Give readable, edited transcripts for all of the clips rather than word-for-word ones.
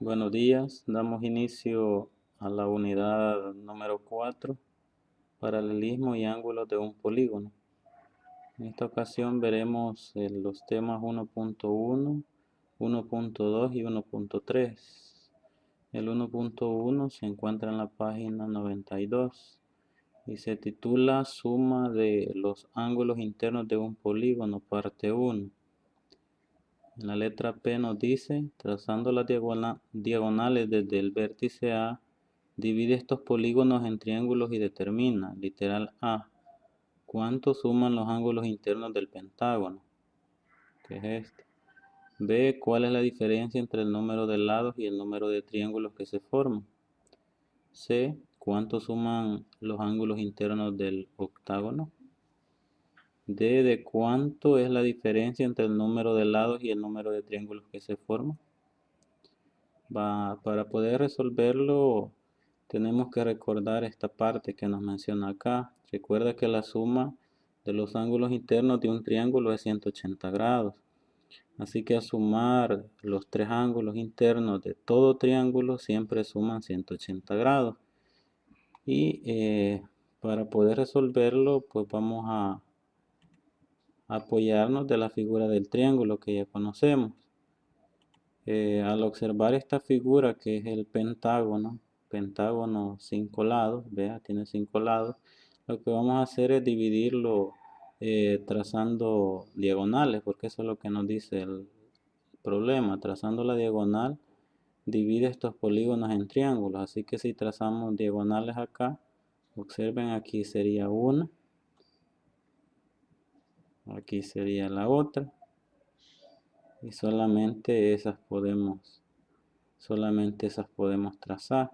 Buenos días, damos inicio a la unidad número 4, paralelismo y ángulos de un polígono. En esta ocasión veremos los temas 1.1, 1.2 y 1.3. El 1.1 se encuentra en la página 92 y se titula Suma de los ángulos internos de un polígono, parte 1. En la letra P nos dice, trazando las diagonales desde el vértice A, divide estos polígonos en triángulos y determina, literal A, cuánto suman los ángulos internos del pentágono, que es este. B, cuál es la diferencia entre el número de lados y el número de triángulos que se forman. C, cuánto suman los ángulos internos del octágono. D, de cuánto es la diferencia entre el número de lados y el número de triángulos que se forman. Para poder resolverlo, tenemos que recordar esta parte que nos menciona acá. Recuerda que la suma de los ángulos internos de un triángulo es 180 grados. Así que a sumar los tres ángulos internos de todo triángulo siempre suman 180 grados. Y para poder resolverlo, pues vamos a apoyarnos de la figura del triángulo que ya conocemos. Al observar esta figura que es el pentágono 5 lados, vea, tiene 5 lados, lo que vamos a hacer es dividirlo trazando diagonales, porque eso es lo que nos dice el problema. Trazando la diagonal divide estos polígonos en triángulos, así que si trazamos diagonales acá, observen, aquí sería una, aquí sería la otra, y solamente esas podemos trazar.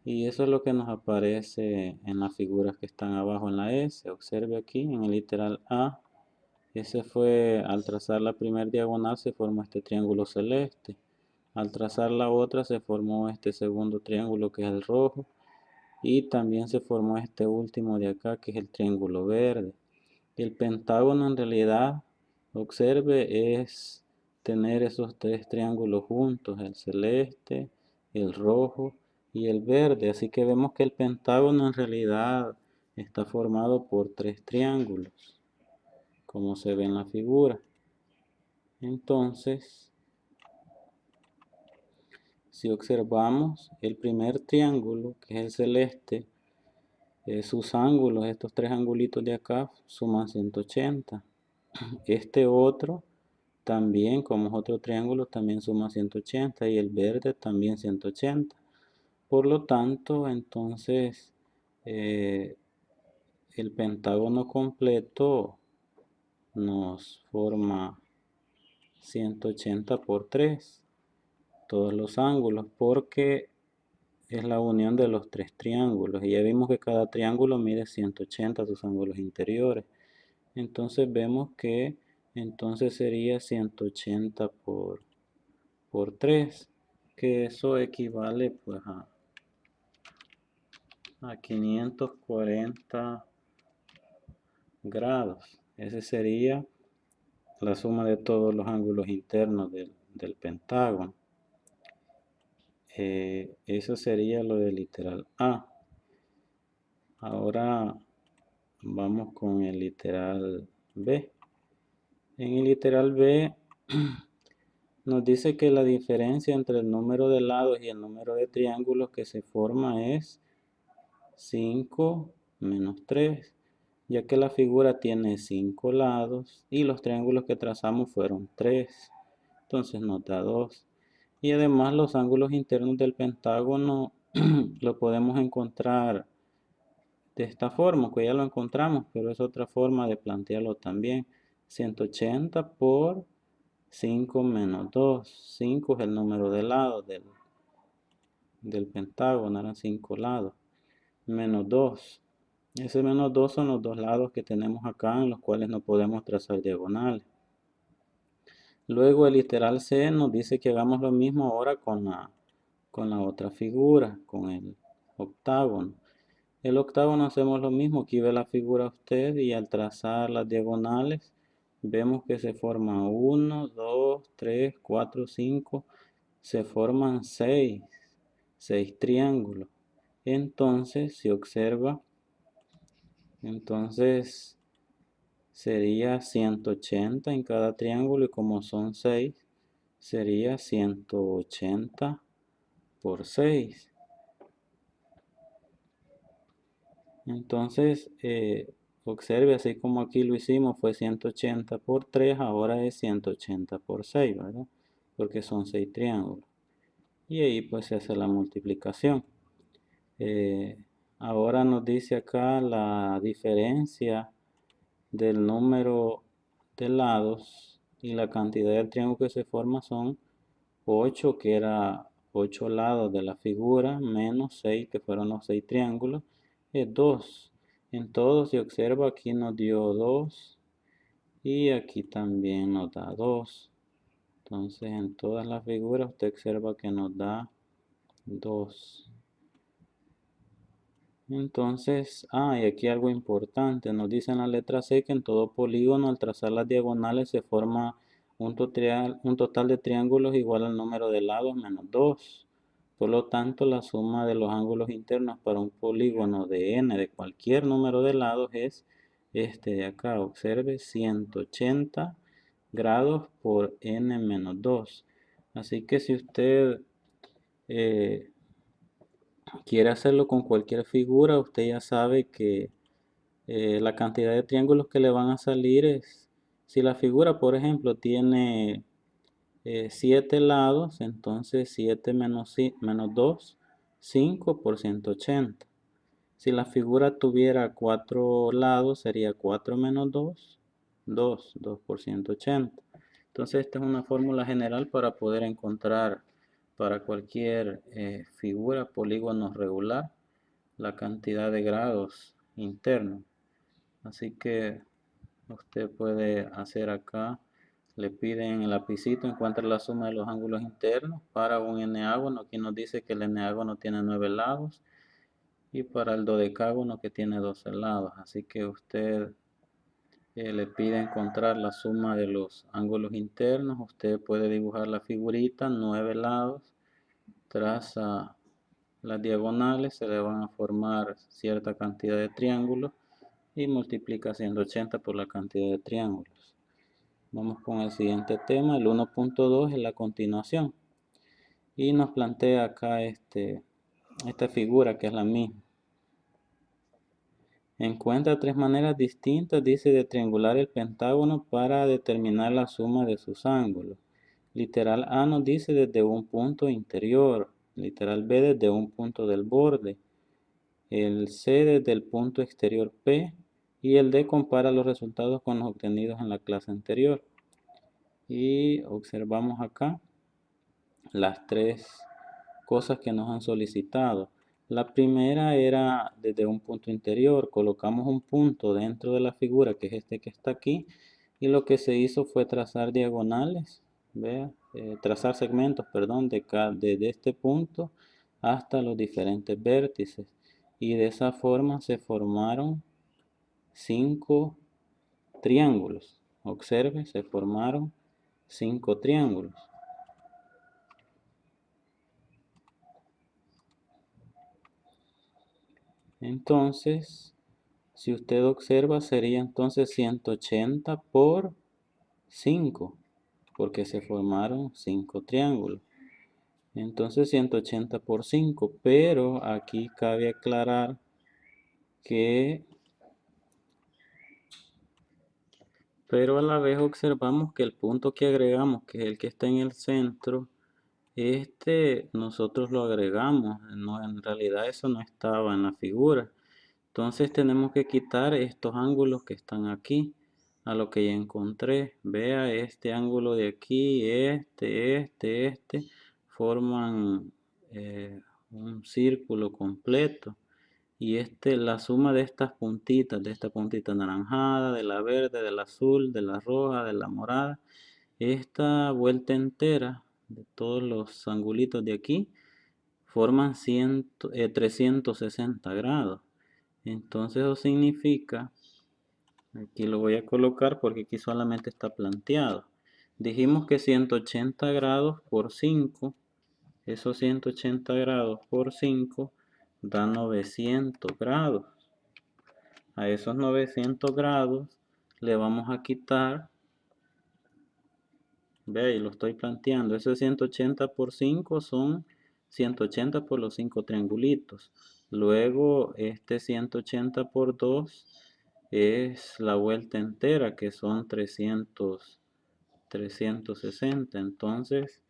Y eso es lo que nos aparece en las figuras que están abajo en la S. Observe aquí en el literal A. Ese fue, al trazar la primera diagonal se formó este triángulo celeste. Al trazar la otra se formó este segundo triángulo que es el rojo. Y también se formó este último de acá que es el triángulo verde. El pentágono en realidad, observe, es tener esos tres triángulos juntos, el celeste, el rojo y el verde. Así que vemos que el pentágono en realidad está formado por tres triángulos, como se ve en la figura. Entonces, si observamos el primer triángulo, que es el celeste, sus ángulos, estos tres angulitos de acá, suman 180. Este otro también, como es otro triángulo, también suma 180 y el verde también 180. Por lo tanto, entonces, el pentágono completo nos forma 180 por 3, todos los ángulos, porque es la unión de los tres triángulos. Y ya vimos que cada triángulo mide 180 sus ángulos interiores. Entonces vemos que entonces sería 180 por 3, que eso equivale pues a 540 grados. Ese sería la suma de todos los ángulos internos del pentágono. Eso sería lo del literal A. Ahora vamos con el literal B. En el literal B nos dice que la diferencia entre el número de lados y el número de triángulos que se forma es 5 menos 3, ya que la figura tiene 5 lados y los triángulos que trazamos fueron 3, entonces nos da 2. Y además los ángulos internos del pentágono lo podemos encontrar de esta forma, que ya lo encontramos, pero es otra forma de plantearlo también. 180 por 5 menos 2. 5 es el número de lados del pentágono, eran 5 lados. Menos 2. Ese menos 2 son los dos lados que tenemos acá en los cuales no podemos trazar diagonales. Luego el literal C nos dice que hagamos lo mismo ahora con la otra figura, con el octágono. El octágono hacemos lo mismo, aquí ve la figura usted y al trazar las diagonales vemos que se forma 1, 2, 3, 4, 5 se forman 6 triángulos. Entonces, si observa, entonces sería 180 en cada triángulo y como son 6, sería 180 por 6. Entonces, observe, así como aquí lo hicimos, fue 180 por 3, ahora es 180 por 6, ¿verdad? Porque son 6 triángulos. Y ahí pues se hace la multiplicación. Eh, Ahora nos dice acá la diferencia del número de lados y la cantidad del triángulo que se forma son 8, que era 8 lados de la figura, menos 6, que fueron los 6 triángulos, es 2. En todo, si observa, aquí nos dio 2 y aquí también nos da 2. Entonces, en todas las figuras usted observa que nos da 2. Entonces, y aquí algo importante, nos dice en la letra C que en todo polígono al trazar las diagonales se forma un total de triángulos igual al número de lados menos 2. Por lo tanto, la suma de los ángulos internos para un polígono de n de cualquier número de lados es este de acá. Observe, 180 grados por n menos 2. Así que si usted eh, quiere hacerlo con cualquier figura, usted ya sabe que la cantidad de triángulos que le van a salir es, si la figura, por ejemplo, tiene 7 lados, entonces 7 menos 2, 5 por 180. Si la figura tuviera 4 lados, sería 4 menos 2, 2 por 180. Entonces esta es una fórmula general para poder encontrar para cualquier figura, polígono regular, la cantidad de grados internos. Así que usted puede hacer acá, le piden el lapicito, encuentra la suma de los ángulos internos para un n-ágono. Aquí nos dice que el n-ágono tiene 9 lados y para el dodecágono que tiene 12 lados. Así que usted le pide encontrar la suma de los ángulos internos. Usted puede dibujar la figurita, 9 lados, traza las diagonales, se le van a formar cierta cantidad de triángulos y multiplica 180 por la cantidad de triángulos. Vamos con el siguiente tema, el 1.2 es la continuación. Y nos plantea acá esta figura que es la misma. Encuentra 3 maneras distintas, dice, de triangular el pentágono para determinar la suma de sus ángulos. Literal A nos dice desde un punto interior, literal B desde un punto del borde, el C desde el punto exterior P y el D compara los resultados con los obtenidos en la clase anterior. Y observamos acá las 3 cosas que nos han solicitado. La primera era desde un punto interior, colocamos un punto dentro de la figura, que es este que está aquí, y lo que se hizo fue trazar diagonales, vea, trazar segmentos, perdón, desde este punto hasta los diferentes vértices, y de esa forma se formaron 5 triángulos. Observe, se formaron 5 triángulos. Entonces, si usted observa, sería entonces 180 por 5, porque se formaron 5 triángulos. Entonces 180 por 5, pero aquí cabe aclarar que, pero a la vez observamos que el punto que agregamos, que es el que está en el centro, nosotros lo agregamos, no, en realidad eso no estaba en la figura. Entonces tenemos que quitar estos ángulos que están aquí, a lo que ya encontré. Vea este ángulo de aquí, forman un círculo completo. Y la suma de estas puntitas, de esta puntita anaranjada, de la verde, del azul, de la roja, de la morada, esta vuelta entera de todos los angulitos de aquí forman 360 grados. Entonces eso significa, aquí lo voy a colocar porque aquí solamente está planteado. Dijimos que 180 grados por 5 Esos 180 grados por 5 da 900 grados. A esos 900 grados le vamos a quitar, ve ahí lo estoy planteando, ese 180 por 5 son 180 por los 5 triangulitos. Luego este 180 por 2 es la vuelta entera, que son 360. Entonces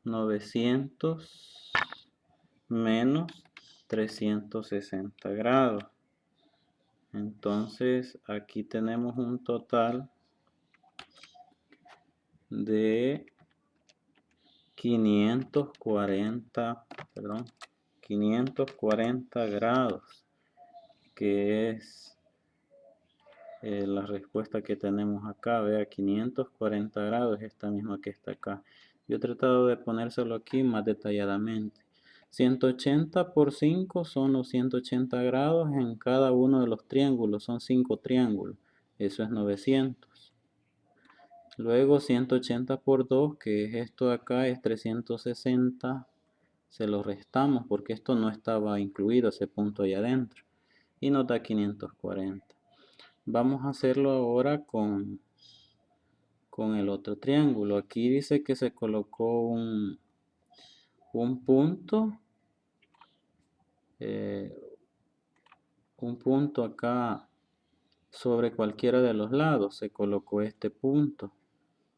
900 menos 360 grados. Entonces aquí tenemos un total de 540 grados, que es la respuesta que tenemos acá. Vea, 540 grados, esta misma que está acá. Yo he tratado de ponérselo aquí más detalladamente. 180 por 5 son los 180 grados en cada uno de los triángulos. Son 5 triángulos. Eso es 900. Luego 180 por 2, que es esto de acá, es 360. Se lo restamos porque esto no estaba incluido, ese punto ahí adentro. Y nos da 540. Vamos a hacerlo ahora con el otro triángulo. Aquí dice que se colocó un punto. Un punto acá sobre cualquiera de los lados. Se colocó este punto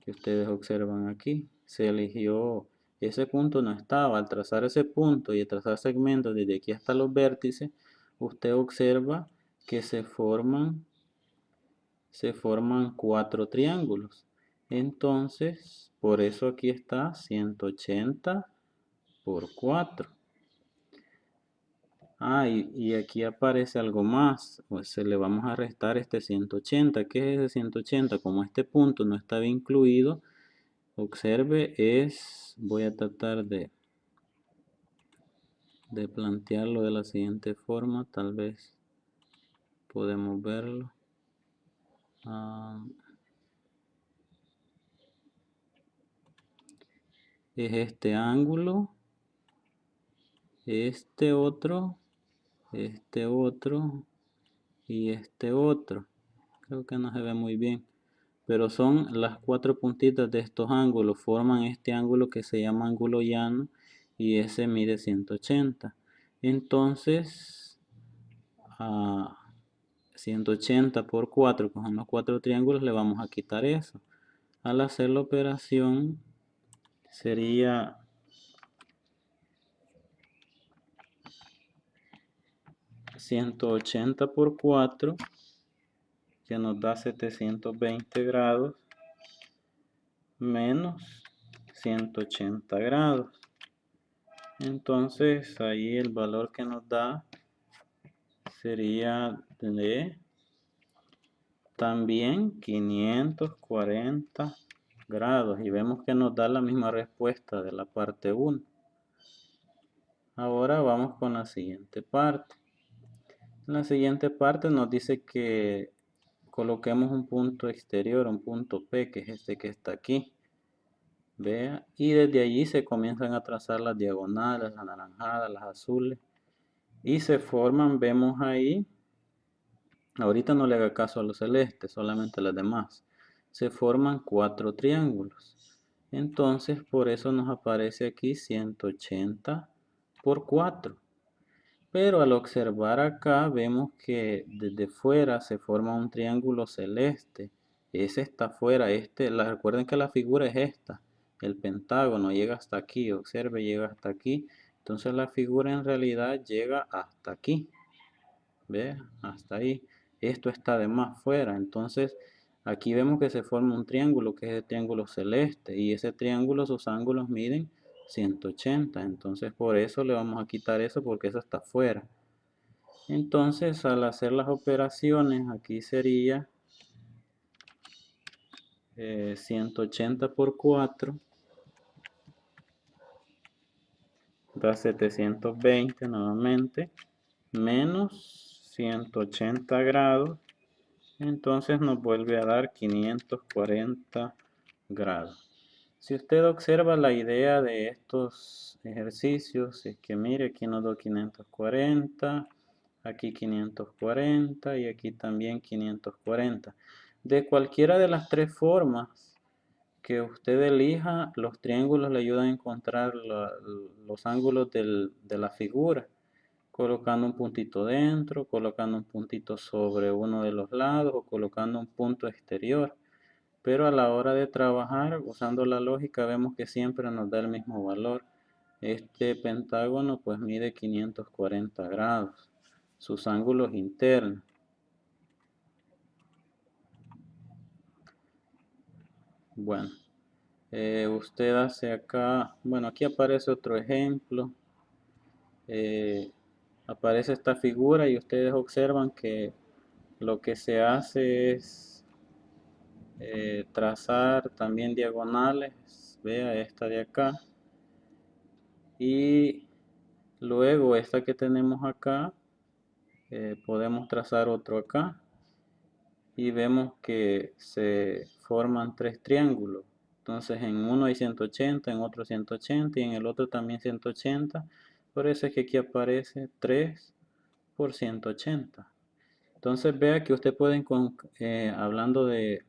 que ustedes observan aquí. Se eligió, ese punto no estaba. Al trazar ese punto y trazar segmentos desde aquí hasta los vértices, usted observa que se forman 4 triángulos. Entonces, por eso aquí está 180 por 4. Y aquí aparece algo más. Pues se le vamos a restar este 180. ¿Qué es ese 180? Como este punto no estaba incluido, observe, voy a tratar de plantearlo de la siguiente forma. Tal vez podemos verlo. Es este ángulo, este otro y este otro. Creo que no se ve muy bien, pero son las 4 puntitas de estos ángulos, forman este ángulo que se llama ángulo llano y ese mide 180. Entonces, a 180 por 4, que son los 4 triángulos, le vamos a quitar eso. Al hacer la operación sería 180 por 4, que nos da 720 grados, menos 180 grados. Entonces ahí el valor que nos da sería de también 540 grados. Y vemos que nos da la misma respuesta de la parte 1. Ahora vamos con la siguiente parte. En la siguiente parte nos dice que coloquemos un punto exterior, un punto P, que es este que está aquí. Vea, y desde allí se comienzan a trazar las diagonales, las anaranjadas, las azules, y se forman, vemos ahí, ahorita no le haga caso a los celestes, solamente a las demás, se forman 4 triángulos. Entonces por eso nos aparece aquí 180 por 4. Pero al observar acá vemos que desde fuera se forma un triángulo celeste. Ese está fuera. Recuerden que la figura es esta. El pentágono llega hasta aquí. Observe, llega hasta aquí. Entonces la figura en realidad llega hasta aquí. ¿Ve? Hasta ahí. Esto está de más fuera. Entonces aquí vemos que se forma un triángulo que es el triángulo celeste. Y ese triángulo, sus ángulos miden 180. Entonces por eso le vamos a quitar eso porque eso está fuera. Entonces al hacer las operaciones aquí sería 180 por 4 da 720 nuevamente, menos 180 grados, entonces nos vuelve a dar 540 grados. Si usted observa la idea de estos ejercicios, es que mire, aquí nos dio 540, aquí 540 y aquí también 540. De cualquiera de las tres formas que usted elija, los triángulos le ayudan a encontrar los ángulos de la figura, colocando un puntito dentro, colocando un puntito sobre uno de los lados o colocando un punto exterior. Pero a la hora de trabajar, usando la lógica, vemos que siempre nos da el mismo valor. Este pentágono pues mide 540 grados, sus ángulos internos. Bueno, usted hace acá, bueno, aquí aparece otro ejemplo. Aparece esta figura y ustedes observan que lo que se hace es trazar también diagonales. Vea esta de acá. Y luego esta que tenemos acá, podemos trazar otro acá. Y vemos que se forman tres triángulos. Entonces en uno hay 180, en otro 180 y en el otro también 180. Por eso es que aquí aparece 3 por 180. Entonces vea que usted puede, hablando de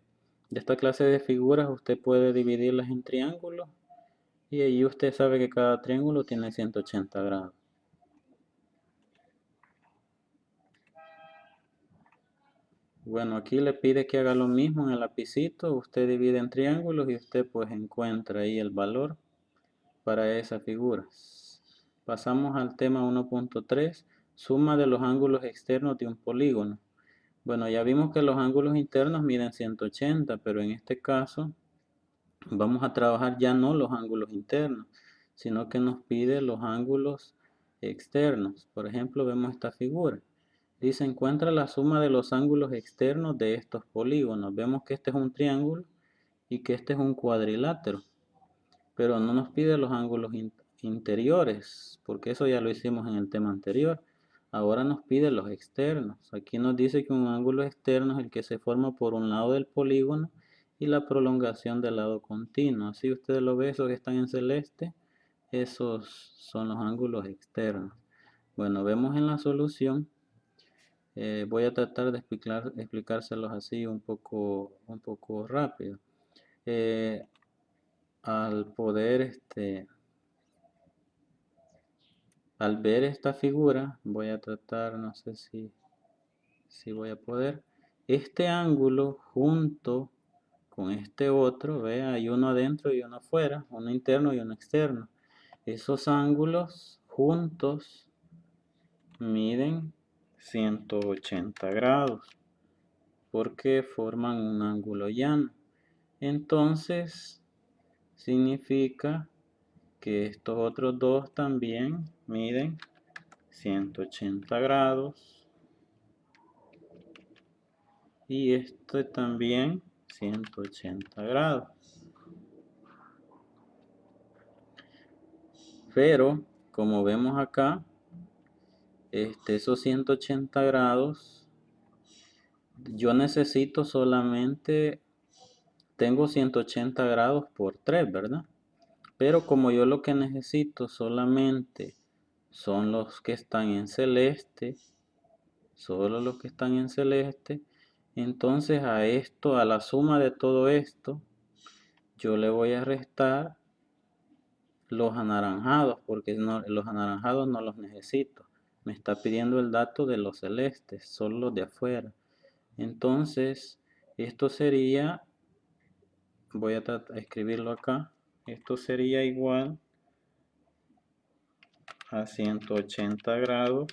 esta clase de figuras, usted puede dividirlas en triángulos y ahí usted sabe que cada triángulo tiene 180 grados. Bueno, aquí le pide que haga lo mismo en el lapicito, usted divide en triángulos y usted pues encuentra ahí el valor para esas figuras. Pasamos al tema 1.3, suma de los ángulos externos de un polígono. Bueno, ya vimos que los ángulos internos miden 180, pero en este caso vamos a trabajar ya no los ángulos internos, sino que nos pide los ángulos externos. Por ejemplo, vemos esta figura. Dice, encuentra la suma de los ángulos externos de estos polígonos. Vemos que este es un triángulo y que este es un cuadrilátero, pero no nos pide los ángulos interiores, porque eso ya lo hicimos en el tema anterior. Ahora nos pide los externos. Aquí nos dice que un ángulo externo es el que se forma por un lado del polígono y la prolongación del lado continuo. Así ustedes lo ven, esos que están en celeste, esos son los ángulos externos. Bueno, vemos en la solución. Voy a tratar de explicárselos así un poco rápido. Al poder, al ver esta figura, voy a tratar, no sé si voy a poder, este ángulo junto con este otro, vea, hay uno adentro y uno afuera, uno interno y uno externo. Esos ángulos juntos miden 180 grados porque forman un ángulo llano. Entonces, significa que estos otros dos también miden 180 grados y este también 180 grados. Pero, como vemos acá, esos 180 grados, yo necesito solamente, tengo 180 grados por 3, ¿verdad? Pero como yo lo que necesito solamente son los que están en celeste, solo los que están en celeste, entonces a esto, a la suma de todo esto, yo le voy a restar los anaranjados, porque los anaranjados no los necesito. Me está pidiendo el dato de los celestes, solo los de afuera. Entonces, esto sería, voy a escribirlo acá, esto sería igual a 180 grados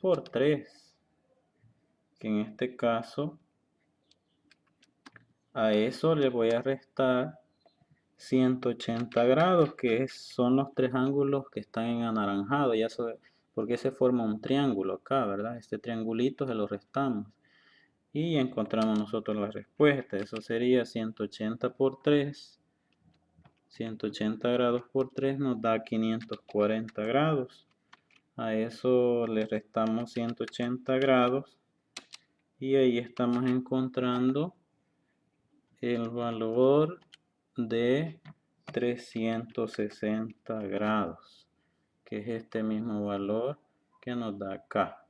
por 3, que en este caso a eso le voy a restar 180 grados, que son los tres ángulos que están en anaranjado, ya porque se forma un triángulo acá, ¿verdad? Este triangulito se lo restamos y encontramos nosotros la respuesta. Eso sería 180 por 3, 180 grados por 3 nos da 540 grados. A eso le restamos 180 grados y ahí estamos encontrando el valor de 360 grados, que es este mismo valor que nos da acá.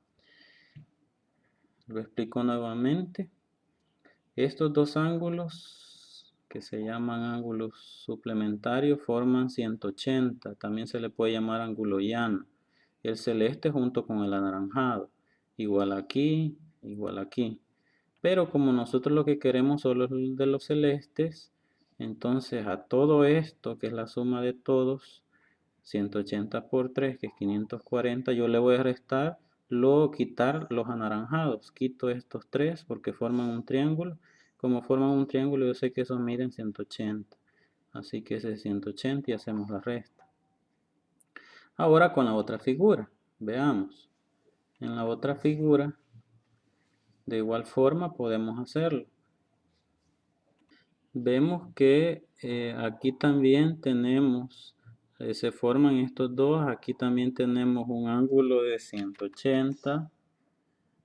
Lo explico nuevamente. Estos dos ángulos, que se llaman ángulos suplementarios, forman 180. También se le puede llamar ángulo llano. El celeste junto con el anaranjado. Igual aquí, igual aquí. Pero como nosotros lo que queremos solo es el de los celestes, entonces a todo esto, que es la suma de todos, 180 por 3, que es 540, yo le voy a restar, luego quitar los anaranjados. Quito estos tres porque forman un triángulo. Como forman un triángulo, yo sé que esos miden 180. Así que ese es 180 y hacemos la resta. Ahora con la otra figura. Veamos. En la otra figura, de igual forma podemos hacerlo. Vemos que aquí también tenemos, se forman estos dos, aquí también tenemos un ángulo de 180,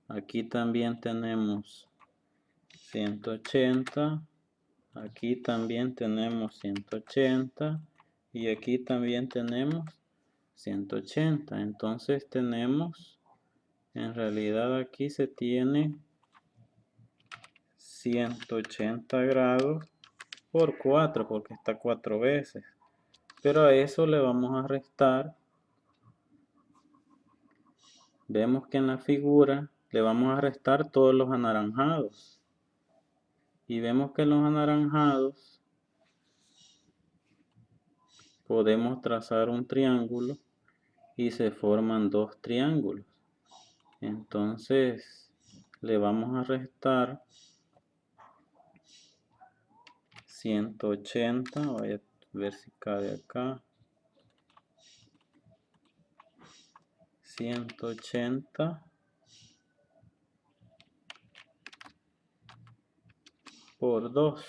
aquí también tenemos 180, aquí también tenemos 180 y aquí también tenemos 180. Entonces tenemos, en realidad aquí se tiene 180 grados por 4 porque está 4 veces. Pero a eso le vamos a restar. Vemos que en la figura le vamos a restar todos los anaranjados. Y vemos que los anaranjados podemos trazar un triángulo y se forman dos triángulos. Entonces le vamos a restar 180. Voy a ver si cabe acá. 180 por 2.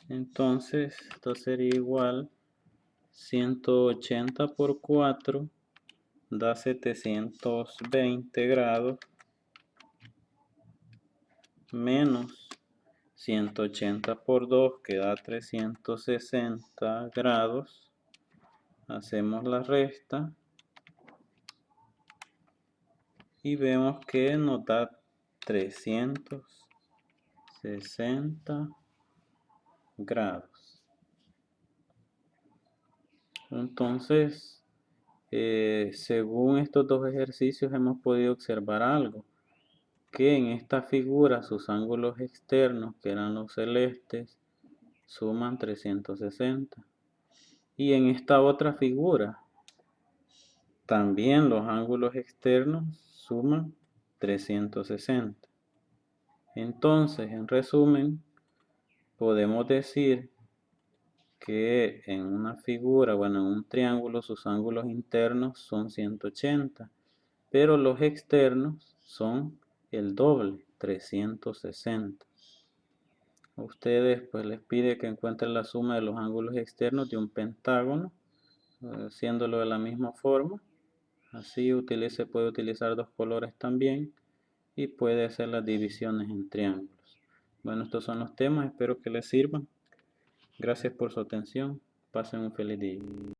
Entonces esto sería igual 180 por 4 da 720 grados menos 180 por 2 que da 360 grados. Hacemos la resta y vemos que nos da 360 grados. Entonces, según estos dos ejercicios hemos podido observar algo, que en esta figura sus ángulos externos, que eran los celestes, suman 360. Y en esta otra figura, también los ángulos externos suman 360. Entonces, en resumen, podemos decir que en una figura, bueno, en un triángulo, sus ángulos internos son 180, pero los externos son el doble, 360. A ustedes pues les pide que encuentren la suma de los ángulos externos de un pentágono, haciéndolo de la misma forma. Así puede utilizar dos colores también y puede hacer las divisiones en triángulos. Bueno, estos son los temas, espero que les sirvan. Gracias por su atención. Pasen un feliz día.